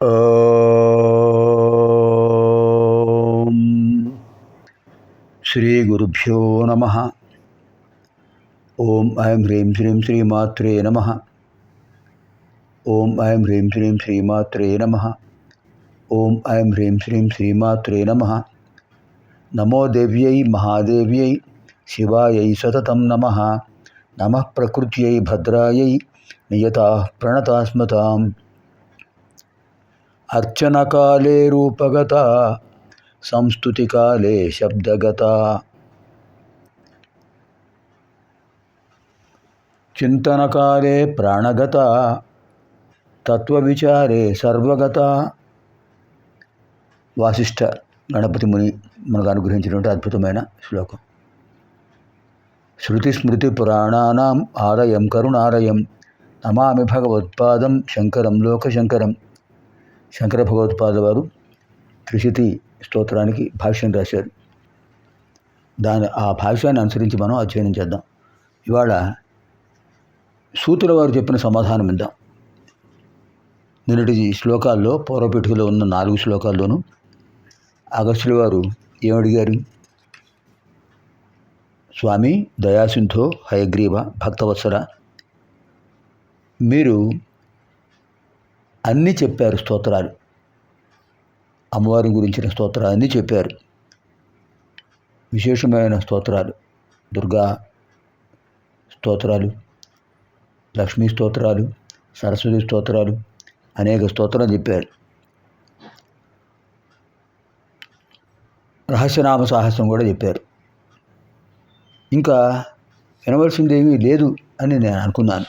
ఓం శ్రీ గురుభ్యో నమః. ఓం ఐం హ్రీం శ్రీం శ్రీమాత్రే నమః. ఓం ఐం హ్రీం శ్రీం శ్రీమాత్రే నమః. ఓం ఐం హ్రీం శ్రీం శ్రీమాత్రే నమః. నమో దేవ్యై మహాదేవ్యై శివాయై సతతం నమః. నమః ప్రకృత్యై భద్రాయై నియతాః ప్రణతాస్మతాం. అర్చనకాలే రూపగత సంస్తుతికాలే శబ్దగత. చింతనకాలే ప్రాణగత తత్వవిచారే సర్వగత. వాసిష్ఠ గణపతి ముని మనకు అనుగ్రహించినటువంటి అద్భుతమైన శ్లోకం. శృతి స్మృతి పురాణానాం ఆలయం కరుణాలయం నమామి భగవత్పాదం శంకరం లోకశంకరం. శంకర భగవత్పాద వారు త్రిశతి స్తోత్రానికి భాష్యం రాశారు. ఆ భాష్యాన్ని అనుసరించి మనం అధ్యయనం చేద్దాం. ఇవాళ సూతుల వారు చెప్పిన సమాధానం ఇద్దాం. నిన్నటి శ్లోకాల్లో పూర్వపీఠికలో ఉన్న 4 శ్లోకాల్లోనూ అగస్త్యుల వారు ఏమడిగారు? స్వామి దయాసింధో హయగ్రీవ భక్తవత్సల, మీరు అన్నీ చెప్పారు, స్తోత్రాలు, అమ్మవారి గురించిన స్తోత్రాలు అన్నీ చెప్పారు. విశేషమైన స్తోత్రాలు, దుర్గా స్తోత్రాలు, లక్ష్మీ స్తోత్రాలు, సరస్వతి స్తోత్రాలు, అనేక స్తోత్రాలు చెప్పారు. రహస్యనామ సాహసం కూడా చెప్పారు. ఇంకా వినవలసిందేమీ లేదు అని నేను అనుకున్నాను.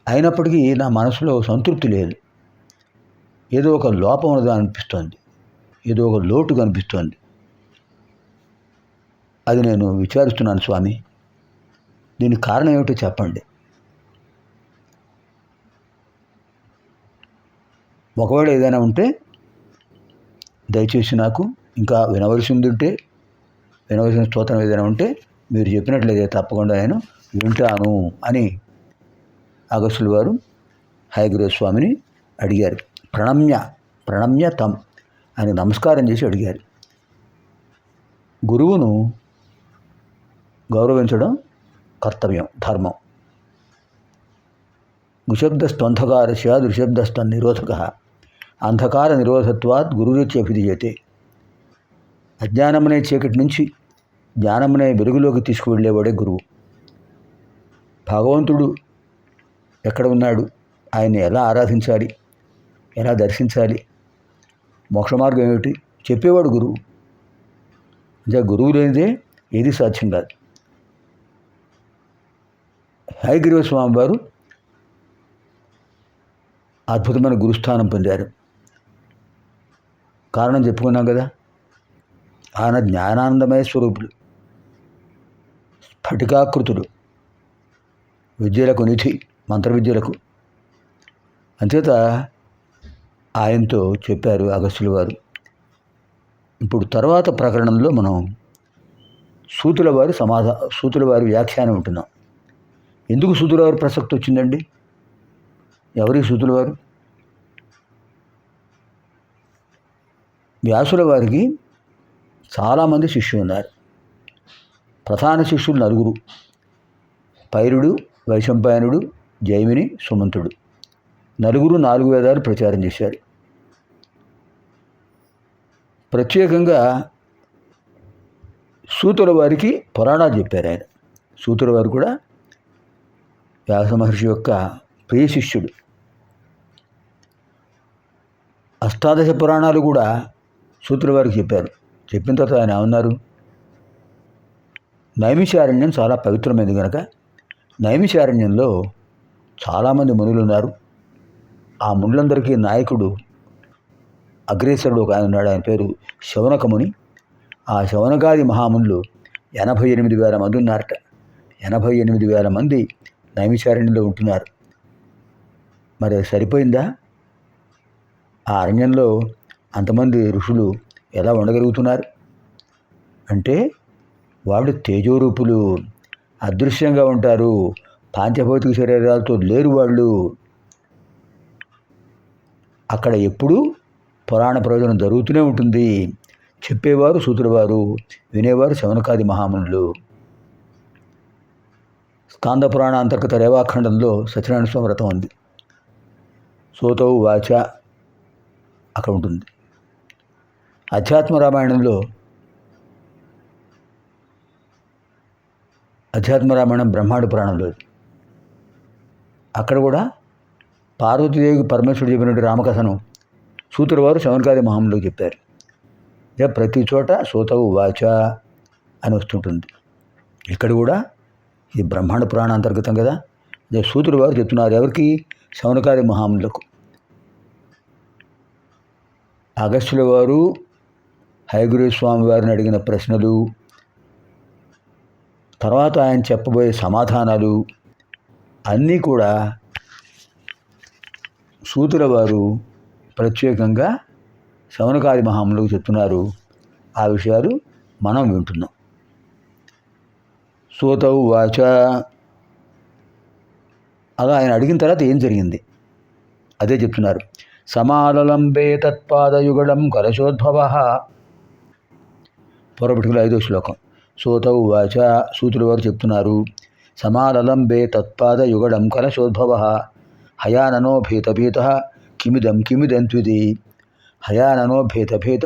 అయినప్పటికీ నా మనసులో సంతృప్తి లేదు. ఏదో ఒక లోపం ఉన్నదా అనిపిస్తోంది, ఏదో ఒక లోటు కనిపిస్తోంది. అది నేను విచారిస్తున్నాను స్వామి, దీనికి కారణం ఏమిటో చెప్పండి. ఒకవేళ ఏదైనా ఉంటే దయచేసి నాకు, ఇంకా వినవలసిన స్తోత్రం ఏదైనా ఉంటే మీరు చెప్పినట్లయితే తప్పకుండా నేను వింటాను అని అగస్త్యుల వారు హయగ్రీవ స్వామిని అడిగారు. ప్రణమ్య తం అని నమస్కారం చేసి అడిగారు. గురువును గౌరవించడం కర్తవ్యం, ధర్మం. గుశబ్దస్త్వంధకారస్య దుశబ్దస్తం నిరోధక అంధకార నిరోధత్వాత్ గురురీత్యభిధీయతే. అజ్ఞానమనే చీకటి నుంచి జ్ఞానమనే వెలుగులోకి తీసుకువెళ్ళేవాడే గురువు. భగవంతుడు ఎక్కడ ఉన్నాడు, ఆయన్ని ఎలా ఆరాధించాలి, ఎలా దర్శించాలి, మోక్ష మార్గం ఏమిటి చెప్పేవాడు గురువు. అంటే గురువు లేనిదే ఏది సాధ్యం కాదు. హయగ్రీవ స్వామి వారు అద్భుతమైన గురుస్థానం పొందారు. కారణం చెప్పుకున్నాం కదా, ఆయన జ్ఞానానందమయ స్వరూపుడు, స్ఫటికాకృతుడు, విద్యలకు నిధి, మంత్ర విద్యలకు. అంచేత ఆయనతో చెప్పారు అగస్త్యుల వారు. ఇప్పుడు తర్వాత ప్రకరణంలో మనం సూతుల వారి వ్యాఖ్యానం ఉంటున్నాం. ఎందుకు సూతుల వారి ప్రసక్తి వచ్చిందండి? ఎవరి సూతుల వారు? వ్యాసుల వారికి చాలామంది శిష్యులు ఉన్నారు. ప్రధాన శిష్యులు 4: పైరుడు, వైశంపాయనుడు, జైమిని, సుమంతుడు. 4 వేదాలు ప్రచారం చేశారు. ప్రత్యేకంగా సూతుల వారికి పురాణాలు చెప్పారు ఆయన. సూతుల వారు కూడా వ్యాస మహర్షి యొక్క ప్రియ శిష్యుడు. అష్టాదశ పురాణాలు కూడా సూతుల వారికి చెప్పారు. చెప్పిన తర్వాత ఆయన ఏమన్నారు? నైమిషారణ్యం చాలా పవిత్రమైనది కనుక నైమిషారణ్యంలో చాలామంది మునులు ఉన్నారు. ఆ మునులందరికీ నాయకుడు, అగ్రేసరుడు ఒక ఆయన ఉన్నాడు. ఆయన పేరు శౌనకముని. ఆ శౌనకాది మహామునులు 88,000 మంది ఉన్నారట. 88,000 మంది నైమిషారణ్యంలో ఉంటున్నారు. మరి అది సరిపోయిందా? ఆ అరణ్యంలో అంతమంది ఋషులు ఎలా ఉండగలుగుతున్నారు అంటే, వాళ్ళు తేజోరూపులు, అదృశ్యంగా ఉంటారు, పాంచభౌతిక శరీరాలతో లేరు వాళ్ళు. అక్కడ ఎప్పుడూ పురాణ ప్రయోజనం జరుగుతూనే ఉంటుంది. చెప్పేవారు సూతుల వారు, వినేవారు శౌనకాది మహామునులు. స్కాంద పురాణ అంతర్గత రేవాఖండంలో సత్యనారాయణ స్వామి వ్రతం ఉంది. సూతవు వాచ అక్కడ ఉంటుంది. అధ్యాత్మ రామాయణంలో అధ్యాత్మ రామాయణం బ్రహ్మాండ పురాణంలో అక్కడ కూడా పార్వతీదేవికి పరమేశ్వరుడు చెప్పినటువంటి రామకథను సూతుల వారు శౌనకాది మహామునులకు చెప్పారు. ఇక ప్రతి చోట సూతవు వాచ అని వస్తుంటుంది. ఇక్కడ కూడా ఇది బ్రహ్మాండ పురాణ అంతర్గతం కదా. అదే సూతుల వారు చెప్తున్నారు ఎవరికి? శౌనకాది మహామునులకు. అగస్త్యుల వారు హయగ్రీవ స్వామి వారిని అడిగిన ప్రశ్నలు, తర్వాత ఆయన చెప్పబోయే సమాధానాలు అన్నీ కూడా సూతుల వారు ప్రత్యేకంగా శౌనకాది మహామునులకు చెప్తున్నారు. ఆ విషయాలు మనం వింటున్నాం. సూతవు వాచ, అలా ఆయన అడిగిన తర్వాత ఏం జరిగింది అదే చెప్తున్నారు. సమాలలంబే తత్పాదయుగళం కలశోద్భవ. పూర్వపటికలో 5వ శ్లోకం. సూతవు వాచ, సూతుల వారు చెప్తున్నారు. సమాలలంబే తత్పాదయుగళం కలశోద్భవ హయాననో భీతభీత కిమిదం కిమిదంత్వితి. హయాననో భీతభీత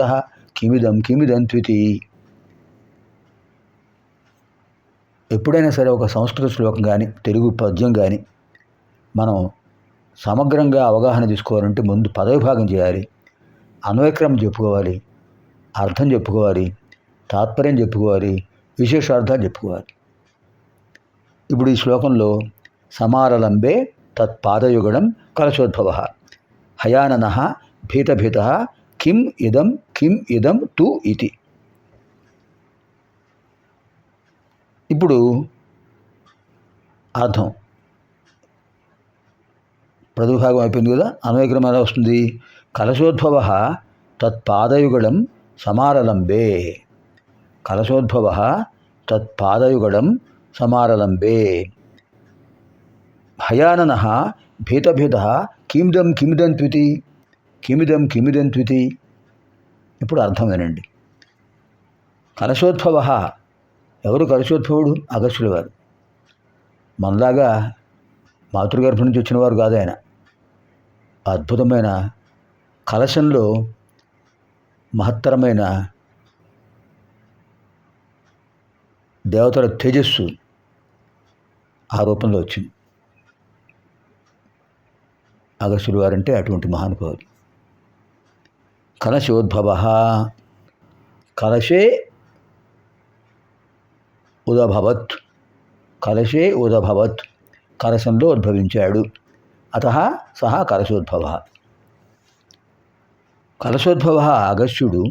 కిమిదం కిమిదంత్వితి. ఎప్పుడైనా సరే ఒక సంస్కృత శ్లోకం కానీ తెలుగు పద్యం కానీ మనం సమగ్రంగా అవగాహన చేసుకోవాలంటే ముందు పదవిభాగం చేయాలి, అన్వయక్రమం చెప్పుకోవాలి, అర్థం చెప్పుకోవాలి, తాత్పర్యం చెప్పుకోవాలి, విశేషార్థాలు చెప్పుకోవాలి. ఇప్పుడు ఈ శ్లోకంలో సమారలంబే తత్పాదయుగడం కలశోద్భవ హయానన భీతభీత కిం ఇదం తు ఇతి. ఇప్పుడు అర్థం ప్రతిభాగం అయిపోయింది కదా. అన్వయక్రమం ఎలా వస్తుంది? కలశోద్భవ తత్పాదయుగళం సమారలంబే. కలశోద్భవ తత్పాదయుగళం సమారలంబే హయానన భీతభీత కిమిదంత్వితి. కిమిదంత్వితి. ఇప్పుడు అర్థం వినండి. కలశోద్భవ, ఎవరు కలశోద్భవుడు? అగస్త్యుల వారు. మనలాగా మాతృగర్భం నుంచి వచ్చిన వారు కాదు ఆయన. అద్భుతమైన కలశంలో మహత్తరమైన దేవతల తేజస్సు ఆ రూపంలో వచ్చింది. అగస్త్యుల వారంటే అటువంటి మహానుభావులు. కలశోద్భవ, కలశే ఉదభవత్. కలశే ఉదభవత్, కలశంలో ఉద్భవించాడు. అతః సహ కలశోద్భవ. కలశోద్భవ అగస్త్యుడు.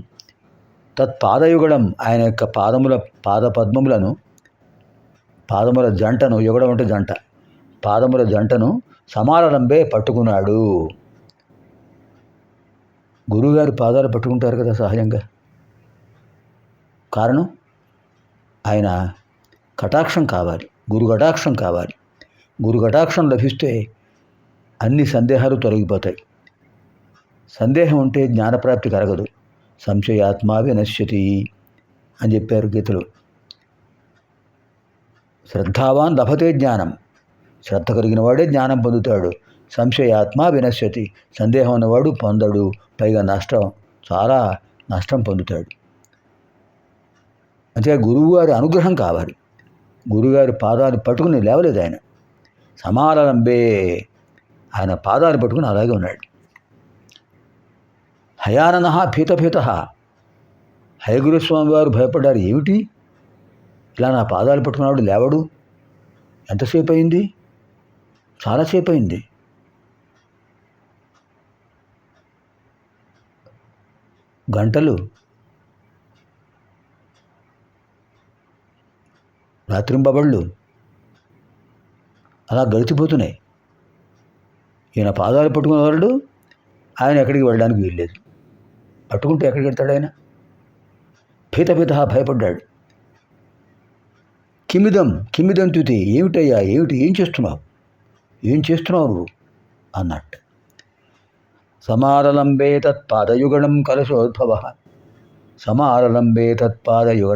తత్పాదయుగళం, ఆయన యొక్క పాదపద్మములను, పాదముల జంటను, యుగడం అంటే జంట, పాదముల జంటను సమారలంబే పట్టుకున్నాడు. గురువుగారి పాదాలు పట్టుకుంటారు కదా సహజంగా. కారణం ఆయన కటాక్షం కావాలి, గురు కటాక్షం కావాలి. గురు కటాక్షం లభిస్తే అన్ని సందేహాలు తొలగిపోతాయి. సందేహం ఉంటే జ్ఞానప్రాప్తి కలగదు. సంశయాత్మా వినశ్యతి అని చెప్పారు గీతలో. శ్రద్ధావాన్ లభతే జ్ఞానం. శ్రద్ధ కలిగిన వాడే జ్ఞానం పొందుతాడు. సంశయాత్మా వినశ్యతి. సందేహం ఉన్నవాడు పొందడు, పైగా చాలా నష్టం పొందుతాడు. అంటే గురువుగారి అనుగ్రహం కావాలి. గురువుగారి పాదాలు పట్టుకుని లేవలేదు ఆయన. సమారలంబే, ఆయన పాదాలు పట్టుకుని అలాగే ఉన్నాడు. హయానన భీతభీత. హయగురుస్వామి వారు భయపడ్డారు. ఏమిటి ఇలా నా పాదాలు పట్టుకున్నాడు లేవడు? ఎంతసేపు అయింది? చాలాసేపు అయింది. గంటలు, రాత్రింబబళ్ళు అలా గడిచిపోతున్నాయి. ఈయన పాదాలు పట్టుకునేవాడు, ఆయన ఎక్కడికి వెళ్ళడానికి వీల్లేదు. పట్టుకుంటే ఎక్కడికి వెళ్తాడు ఆయన? భీతభీత, భయపడ్డాడు. కిమిదం తుతి. ఏమిటయ్యా, ఏం చేస్తున్నావు నువ్వు అన్నట్టు. समारलम्बे तत्पादयुगणं कलशोद्भवः समारलम्बे तत्पादयुगणं